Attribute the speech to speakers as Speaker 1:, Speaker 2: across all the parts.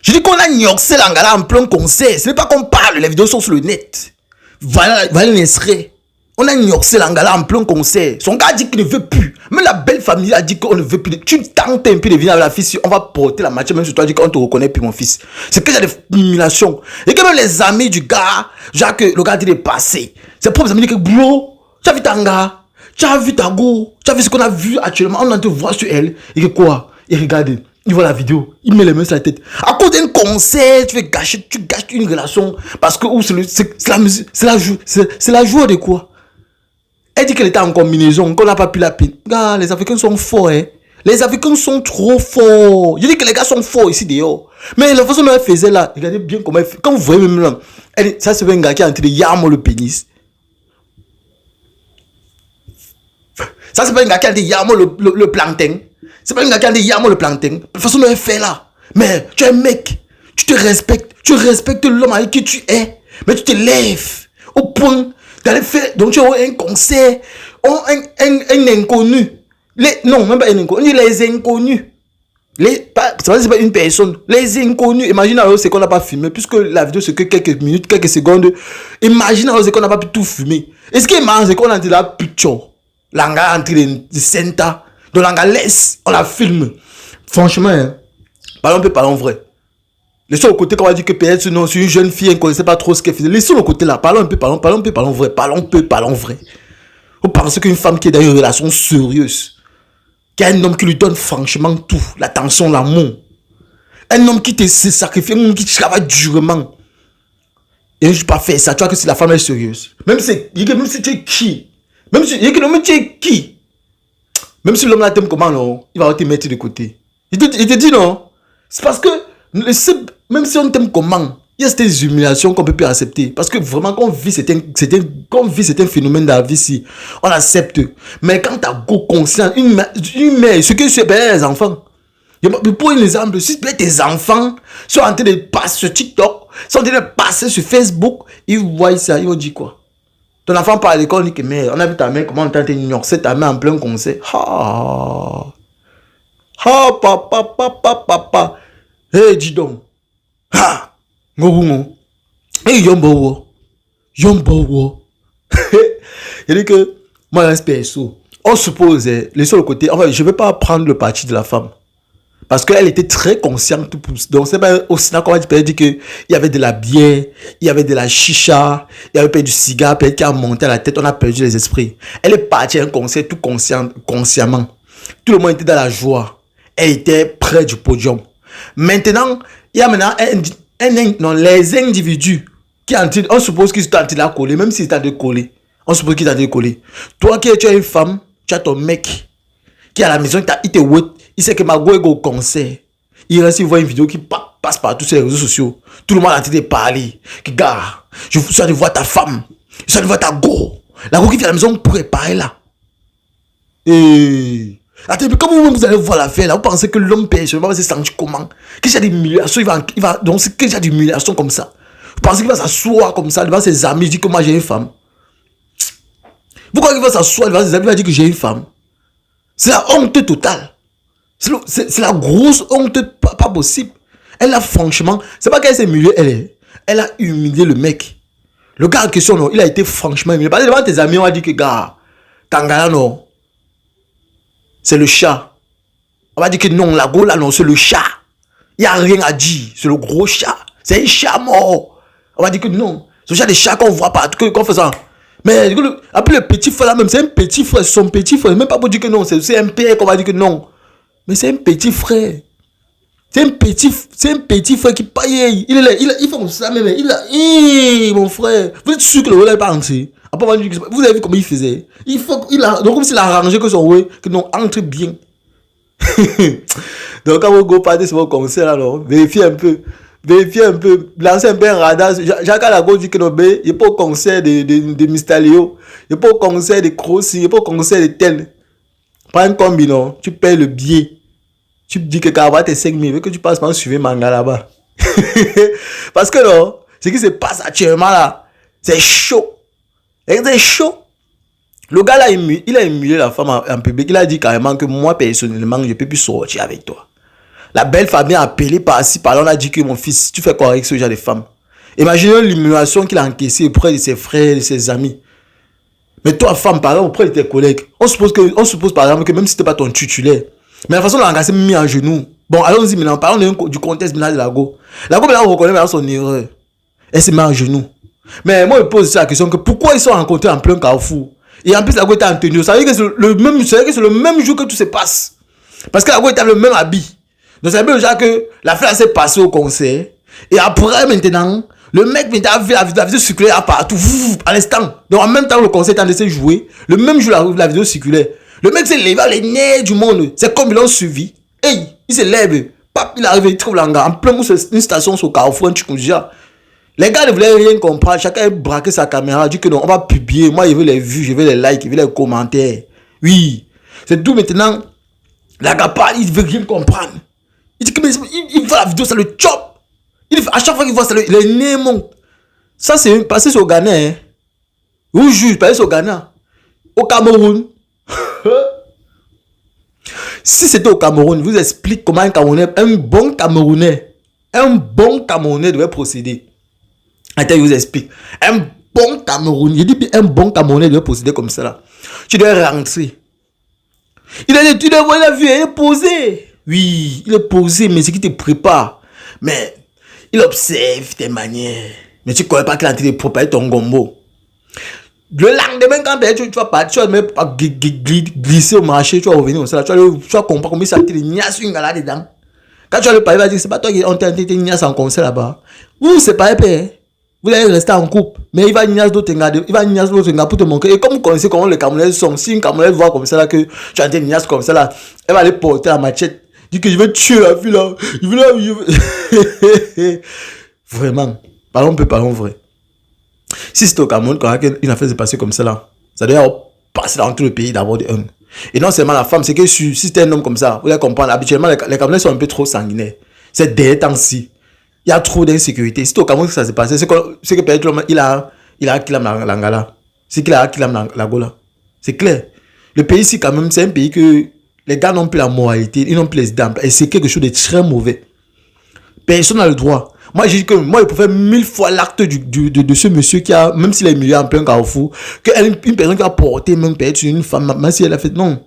Speaker 1: Je dis qu'on a gnoxé l'angala en plein concert. Ce n'est pas qu'on parle, les vidéos sont sur le net. Voilà l'extrait. On a gnoxé l'angala en plein concert. Son gars dit qu'il ne veut plus. Même la belle famille a dit qu'on ne veut plus. Tu tentes un peu de venir avec la fille, si on va porter la matière, même si toi dis qu'on te reconnaît plus, mon fils. C'est que j'ai des humiliations. Et que même les amis du gars, Jacques, le gars dit de passer. Ses propres amis disent que, bro, tu as vu Tanga? Tu as vu ta go, tu as vu ce qu'on a vu actuellement, on a te voir sur elle. Et que quoi? Il regarde, il voit la vidéo, il met les mains sur la tête. À cause d'un concert, tu gâches une relation. Parce que c'est la musique, c'est la joie de quoi? Elle dit qu'elle était en combinaison, qu'on n'a pas pu la peine. Gars, les Africains sont forts, hein. Les Africains sont trop forts. Je dis que les gars sont forts ici dehors. Mais la façon dont elle faisait là, regardez bien comment elle fait. Quand vous voyez même là, ça c'est un gars qui est en train de yammer le pénis. Ça, c'est pas un gars qui a dit yamo le plantain. C'est pas un gars qui a dit yamo le plantain. De toute façon, on fait là. Mais tu es un mec. Tu te respectes. Tu respectes l'homme avec qui tu es. Mais tu te lèves au point d'aller faire. Donc, tu as un concert. Un inconnu. Non, même pas un inconnu. On dit les inconnus. C'est pas une personne. Les inconnus. Imagine alors ce qu'on n'a pas filmé. Puisque la vidéo, c'est que quelques minutes, quelques secondes. Imagine alors ce qu'on n'a pas pu tout filmer. Et ce qui est marrant, c'est qu'on a dit la picture. L'anga entre les centres. Donc l'anga laisse, on la filme. Franchement, hein, parlons vrai. Laissons au côté qu'on va dire que peut-être non, c'est une jeune fille, elle ne connaissait pas trop ce qu'elle faisait. Laissons le côté là, parlons vrai. Parlons vrai. Vous pensez qu'une femme qui est dans une relation sérieuse, qui a un homme qui lui donne franchement tout, l'attention, l'amour, un homme qui te sacrifie, un homme qui travaille durement, et je ne vais pas faire ça, tu vois que si la femme est sérieuse. Même si tu es qui? Même si tu es qui? Même si l'homme là t'aime comment, non, il va te mettre de côté. Il te dit non. C'est parce que même si on t'aime comment, il y a ces humiliations qu'on peut plus accepter. Parce que vraiment, quand on vit certains phénomènes dans la vie ici, on accepte. Mais quand tu as conscience, une mère, ce que c'est les enfants. Pour un exemple, si tes enfants sont en train de passer sur TikTok, sont en train de passer sur Facebook, ils voient ça, ils vont dire quoi? Ton enfant part à l'école, on dit que mère, on a vu ta mère, comment on t'a ignoré ta mère en plein concert. Papa. Hey, dis donc. Hey, yombo. Il dit que, moi, je perso. On suppose, les sur le côté, enfin, je ne vais pas prendre le parti de la femme. Parce qu'elle était très consciente. Donc, c'est pas au Sénat qu'on va dire qu'il y avait de la bière, il y avait de la chicha, il y avait peut-être du cigare, peut-être qui a monté à la tête, on a perdu les esprits. Elle est partie à un concert tout consciemment. Tout le monde était dans la joie. Elle était près du podium. Maintenant, il y a les individus qui on suppose qu'ils sont en train de la coller, même s'ils sont en train de coller. On suppose qu'ils sont en train de coller. Toi qui es une femme, tu as ton mec qui est à la maison, il te wait. Il sait que Mago est au concert. Il reste, il voit une vidéo qui passe partout sur les réseaux sociaux. Tout le monde est en train de parler. Que gars, je suis en train de voir ta femme. Je suis en train de voir ta go. La go qui vient à la maison pour réparer là. Et attendez, comment vous allez voir l'affaire là? Vous pensez que l'homme personnellement va se sentir comment? Qu'il y a des humiliations, donc c'est qu'il y a des humiliations comme ça. Vous pensez qu'il va s'asseoir comme ça devant ses amis, il dit que moi j'ai une femme. Vous croyez qu'il va s'asseoir devant ses amis, il va dire que j'ai une femme? C'est la honte totale. C'est la grosse honte pas possible. Elle a franchement, c'est pas qu'elle s'est humiliée, elle a humilié le mec. Le gars en question, non, il a été franchement humilié. Parce que devant tes amis, on a dit que gars, Tangana, non, c'est le chat. On va dire que non, la go là, non, c'est le chat. Il n'y a rien à dire, c'est le gros chat. C'est un chat mort. On va dire que non, c'est le chat des chats qu'on voit partout, qu'on fait ça. Mais après le petit frère là même, c'est un petit frère, son petit frère. Même pas pour dire que non, c'est un père qu'on va dire que non. Mais c'est un petit frère. C'est un petit frère qui paye. Il fait comme ça même. Mon frère. Vous êtes sûr que le rôle n'est pas entier? Après, vous avez vu comment il faisait? Donc comme s'il a arrangé que son rôle, que non, entre bien. Donc, quand vous go partez sur vos concerts, alors, vérifiez un peu. Vérifiez un peu. Lancez un peu un radar. Jacques Alago dit que non, il n'y a pas au concert de Mistalio. Il n'y a pas au concert de Crossi. Il n'y a pas au concert de tel. Prends un combi, non. Tu payes le billet. Tu dis que Kava t'es 5 000. Que tu passes par suivre Manga là-bas. Parce que non, ce qui se passe actuellement là, c'est chaud. C'est chaud. Le gars là, il a émulé la femme en public. Il a dit carrément que moi, personnellement, je ne peux plus sortir avec toi. La belle famille a appelé par-ci, par-là. On a dit que mon fils, tu fais quoi avec ce genre de femme? Imaginez l'humiliation qu'il a encaissée auprès de ses frères, de ses amis. Mais toi, femme, par exemple, auprès de tes collègues, on suppose par exemple que même si ce n'était pas ton titulaire, mais la façon dont l'encaissé mis en genoux. Bon, allons-y maintenant, parlons du contexte de Lago. Lago, maintenant, on reconnaît son erreur. Elle s'est mise en genoux. Mais moi, je pose la question que pourquoi ils sont rencontrés en plein carrefour? Et en plus, Lago était en tenue. Ça veut dire que c'est le même jour que tout se passe. Parce que Lago était dans le même habit. Donc, c'est un peu déjà que la fête s'est passée au concert. Et après, maintenant, le mec a vu la vidéo circulaire partout, à l'instant. Donc, en même temps, le concert est en train de jouer. Le même jour, la vidéo circulaire. Le mec s'est levé à les nerfs du monde. C'est comme ils l'ont suivi. Hey, il se lève. Pap, il arrive, il trouve l'anga. En plein une station sur Carrefour, un truc comme ça. Les gars ne voulaient rien comprendre. Chacun a braqué sa caméra. Dit que non, on va publier. Moi, je veux les vues, je veux les likes, je veux les commentaires. Oui. C'est tout maintenant. La gars parle, il ne veut rien comprendre. Il dit que il voit la vidéo, ça le chop. À chaque fois qu'il voit ça, les nez montent. Ça, c'est passé sur Ghana. Hein. Vous juge, passé sur Ghana. Au Cameroun. Si c'était au Cameroun, je vous explique comment un bon Camerounais devait procéder. Attends, je vous explique. Un bon Camerounais, je dis un bon Camerounais devait procéder comme ça là. Tu dois rentrer. Il a vu, il est posé. Oui, il est posé, mais c'est qui te prépare. Mais il observe tes manières. Mais tu ne connais pas qu'il est en train de préparer ton gombo. Le lendemain, quand tu vas partir, tu vas glisser au marché, tu vas revenir comme ça. Tu vas comprendre combien ça a été de niasse là-dedans. Quand tu vas le parler, tu vas dire, c'est pas toi qui ont été niasse en concert là-bas. Vous, c'est pas épais. Vous allez rester en couple. Mais il va niasse d'autres gars pour te montrer. Et comme vous connaissez comment les Camerounais sont, si une Camerounaise voit comme ça là, que tu as été niasse comme ça là, elle va aller porter la machette. Dit que je vais tuer la fille là. Vraiment. Parlons vrai. Si c'est au Cameroun, quand une affaire s'est passée comme ça là, ça doit passer dans tout le pays d'avoir des hommes. Et non seulement la femme, c'est que si c'est un homme comme ça, vous allez comprendre, habituellement les Camerounais sont un peu trop sanguinaires. C'est des temps-ci. Il y a trop d'insécurité. Si c'est au Cameroun que ça s'est passé, c'est que peut-être l'homme, il a Akilam Langala. C'est qu'il a Akilam Lagola. C'est clair. Le pays ici, quand même, c'est un pays que les gars n'ont plus la moralité, ils n'ont plus les dents. Et c'est quelque chose de très mauvais. Personne n'a le droit. Moi, j'ai dit que moi, je peux faire 1000 fois l'acte de ce monsieur qui a, même s'il est milieu en plein carrefour, une personne qui a porté même peut-être sur une femme, même si elle a fait, non.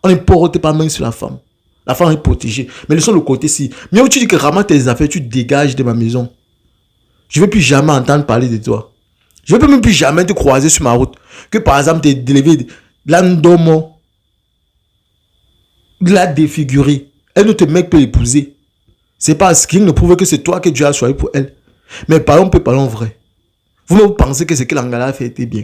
Speaker 1: On ne porte pas main sur la femme. La femme est protégée. Mais le seul côté-ci. Mais où tu dis que ramasse tes affaires, tu dégages de ma maison. Je ne veux plus jamais entendre parler de toi. Je ne veux même plus jamais te croiser sur ma route. Que par exemple, tu es délevé, l'andomo, la défigurée. Un autre mec peut l'épouser. C'est pas ce qui ne prouve que c'est toi que Dieu a choisi pour elle. Mais parlons vrai. Vous pensez que ce que l'Angala a fait était bien.